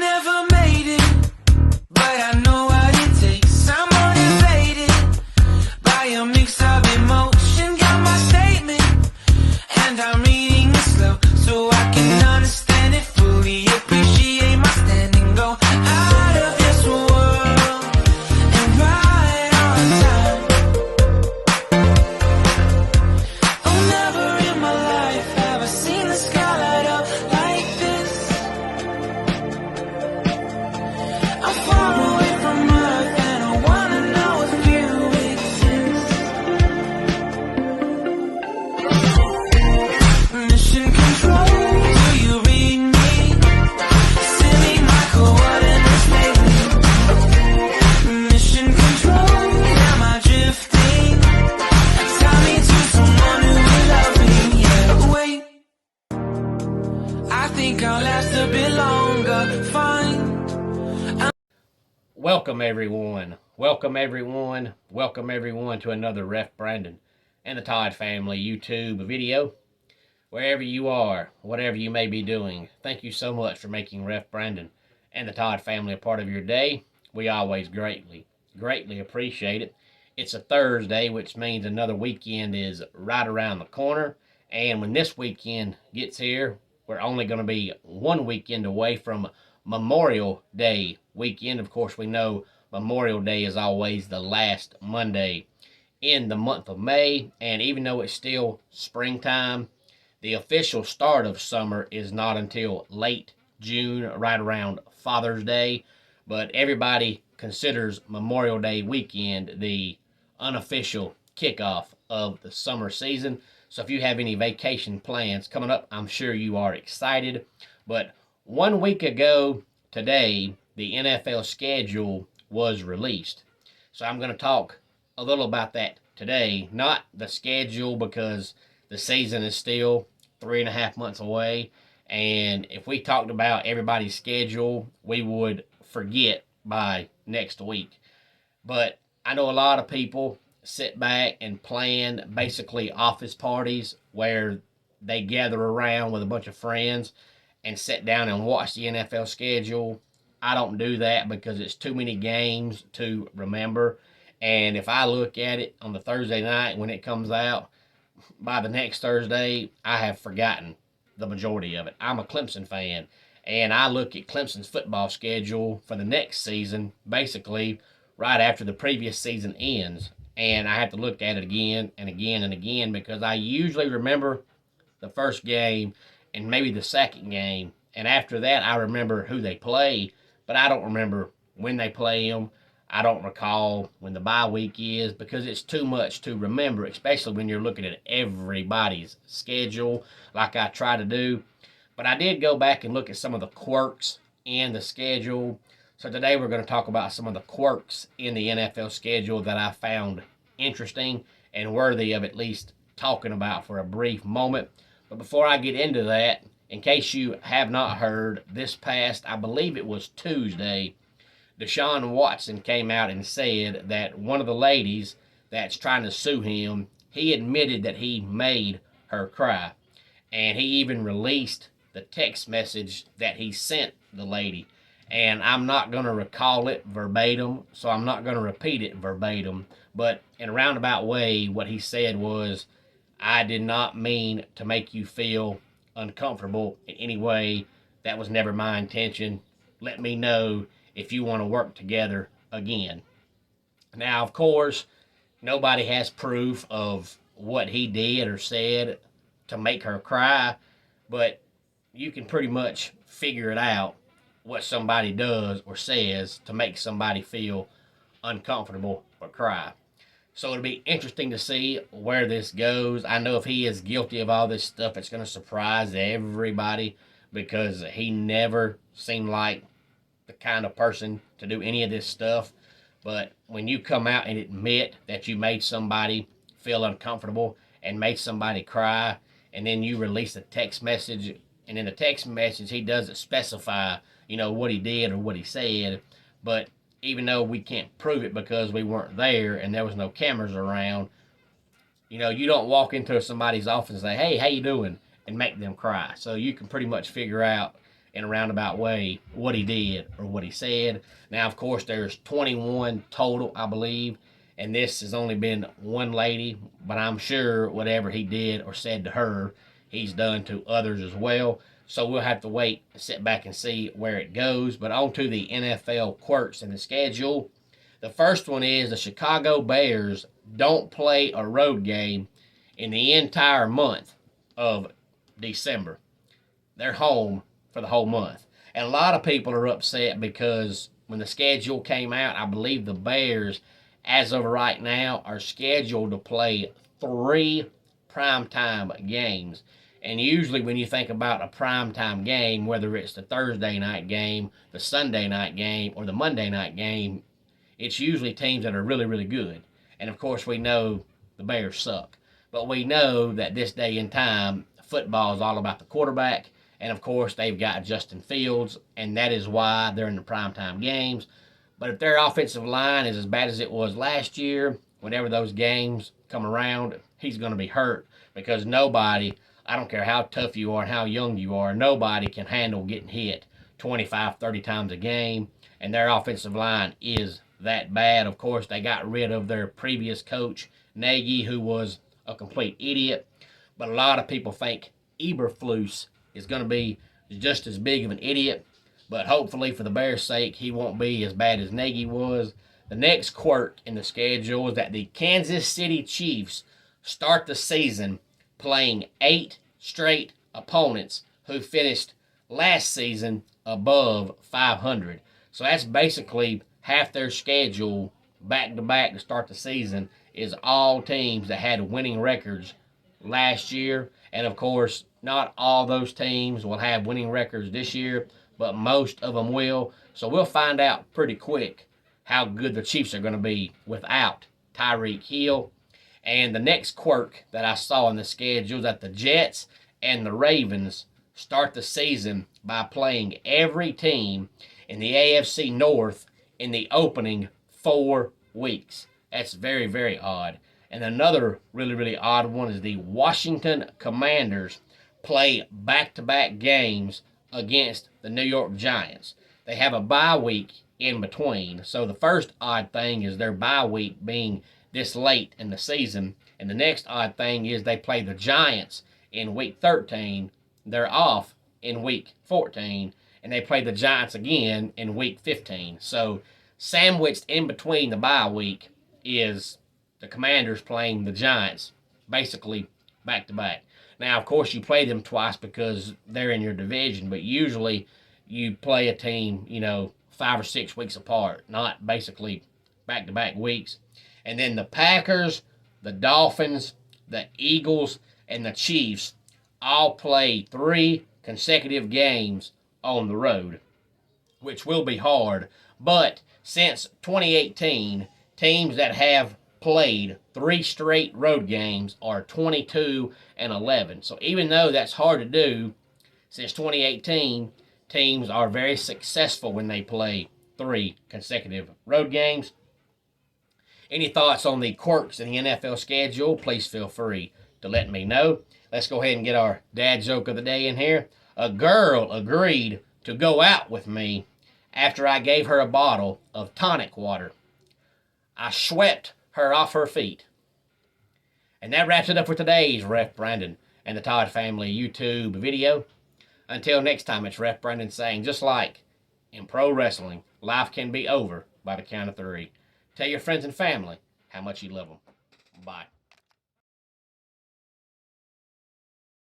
never made it, but I know what it takes. I'm motivated by a mix of emotion. Got my statement, and I'm reading it slow so I can understand it fully. Appreciate my standing, go out of this world and right on time. Oh, never in my life have I seen the sky light up like this. I'm far away from Earth and I wanna know if you exist. Mission control, do you read me? Send me my coordinates lately. Mission control, am I drifting? Tie me to someone who will love me, yeah. Wait, I think I'll last a bit longer. Fine. Welcome everyone to another Ref Brandon and the Todd family YouTube video. Wherever you are, whatever you may be doing, thank you so much for making Ref Brandon and the Todd family a part of your day. We always greatly appreciate it. It's a Thursday, which means another weekend is right around the corner. And when this weekend gets here, we're only going to be one weekend away from Memorial Day weekend. Of course, we know Memorial Day is always the last Monday in the month of May. And even though it's still springtime, the official start of summer is not until late June, right around Father's Day. But everybody considers Memorial Day weekend the unofficial kickoff of the summer season. So if you have any vacation plans coming up, I'm sure you are excited. But 1 week ago today, the NFL schedule was released. So I'm going to talk a little about that today. Not the schedule, because the season is still 3.5 months away. And if we talked about everybody's schedule, we would forget by next week. But I know a lot of people sit back and plan basically office parties where they gather around with a bunch of friends and sit down and watch the NFL schedule. I don't do that because it's too many games to remember. And if I look at it on the Thursday night when it comes out, by the next Thursday, I have forgotten the majority of it. I'm a Clemson fan, and I look at Clemson's football schedule for the next season, basically right after the previous season ends. And I have to look at it again and again and again, because I usually remember the first game and maybe the second game. And after that, I remember who they play, but I don't remember when they play them. I don't recall when the bye week is, because it's too much to remember, especially when you're looking at everybody's schedule like I try to do. But I did go back and look at some of the quirks in the schedule. So today we're going to talk about some of the quirks in the NFL schedule that I found interesting and worthy of at least talking about for a brief moment. But before I get into that, in case you have not heard, this past, I believe it was Tuesday, Deshaun Watson came out and said that one of the ladies that's trying to sue him, he admitted that he made her cry. And he even released the text message that he sent the lady. And I'm not going to recall it verbatim, so I'm not going to repeat it verbatim. But in a roundabout way, what he said was, I did not mean to make you feel uncomfortable in any way. That was never my intention. Let me know if you want to work together again. Now, of course, nobody has proof of what he did or said to make her cry, but you can pretty much figure it out what somebody does or says to make somebody feel uncomfortable or cry. So it'll be interesting to see where this goes. I know if he is guilty of all this stuff, it's going to surprise everybody, because he never seemed like the kind of person to do any of this stuff. But when you come out and admit that you made somebody feel uncomfortable and made somebody cry, and then you release a text message, and in the text message he doesn't specify, what he did or what he said, but even though we can't prove it because we weren't there and there was no cameras around, you don't walk into somebody's office and say, hey, how you doing, and make them cry. So you can pretty much figure out in a roundabout way what he did or what he said. Now, of course, there's 21 total, I believe, and this has only been one lady, but I'm sure whatever he did or said to her, he's done to others as well. So we'll have to wait, sit back and see where it goes. But on to the NFL quirks in the schedule. The first one is the Chicago Bears don't play a road game in the entire month of December. They're home for the whole month. And a lot of people are upset because when the schedule came out, I believe the Bears, as of right now, are scheduled to play 3 primetime games. And usually when you think about a primetime game, whether it's the Thursday night game, the Sunday night game, or the Monday night game, it's usually teams that are really, really good. And of course, we know the Bears suck. But we know that this day and time, football is all about the quarterback. And of course, they've got Justin Fields, and that is why they're in the primetime games. But if their offensive line is as bad as it was last year, whenever those games come around, he's going to be hurt because nobody, I don't care how tough you are and how young you are, nobody can handle getting hit 25, 30 times a game. And their offensive line is that bad. Of course, they got rid of their previous coach, Nagy, who was a complete idiot. But a lot of people think Eberflus is going to be just as big of an idiot. But hopefully, for the Bears' sake, he won't be as bad as Nagy was. The next quirk in the schedule is that the Kansas City Chiefs start the season playing 8 straight opponents who finished last season above 500. So that's basically half their schedule back-to-back to start the season is all teams that had winning records last year. And, of course, not all those teams will have winning records this year, but most of them will. So we'll find out pretty quick how good the Chiefs are going to be without Tyreek Hill. And the next quirk that I saw in the schedule is that the Jets and the Ravens start the season by playing every team in the AFC North in the opening 4 weeks. That's very, very odd. And another really, really odd one is the Washington Commanders play back-to-back games against the New York Giants. They have a bye week in between. So the first odd thing is their bye week being this late in the season. And the next odd thing is they play the Giants in week 13. They're off in week 14. And they play the Giants again in week 15. So sandwiched in between the bye week is the Commanders playing the Giants basically back-to-back. Now, of course, you play them twice because they're in your division, but usually you play a team, 5 or 6 weeks apart, not basically back-to-back weeks. And then the Packers, the Dolphins, the Eagles, and the Chiefs all play 3 consecutive games on the road, which will be hard. But since 2018, teams that have played 3 straight road games are 22-11. So even though that's hard to do, since 2018, teams are very successful when they play 3 consecutive road games. Any thoughts on the quirks in the NFL schedule, please feel free to let me know. Let's go ahead and get our dad joke of the day in here. A girl agreed to go out with me after I gave her a bottle of tonic water. I swept her off her feet. And that wraps it up for today's Ref Brandon and the Todd Family YouTube video. Until next time, it's Ref Brandon saying, just like in pro wrestling, life can be over by the count of 3. Tell your friends and family how much you love them. Bye.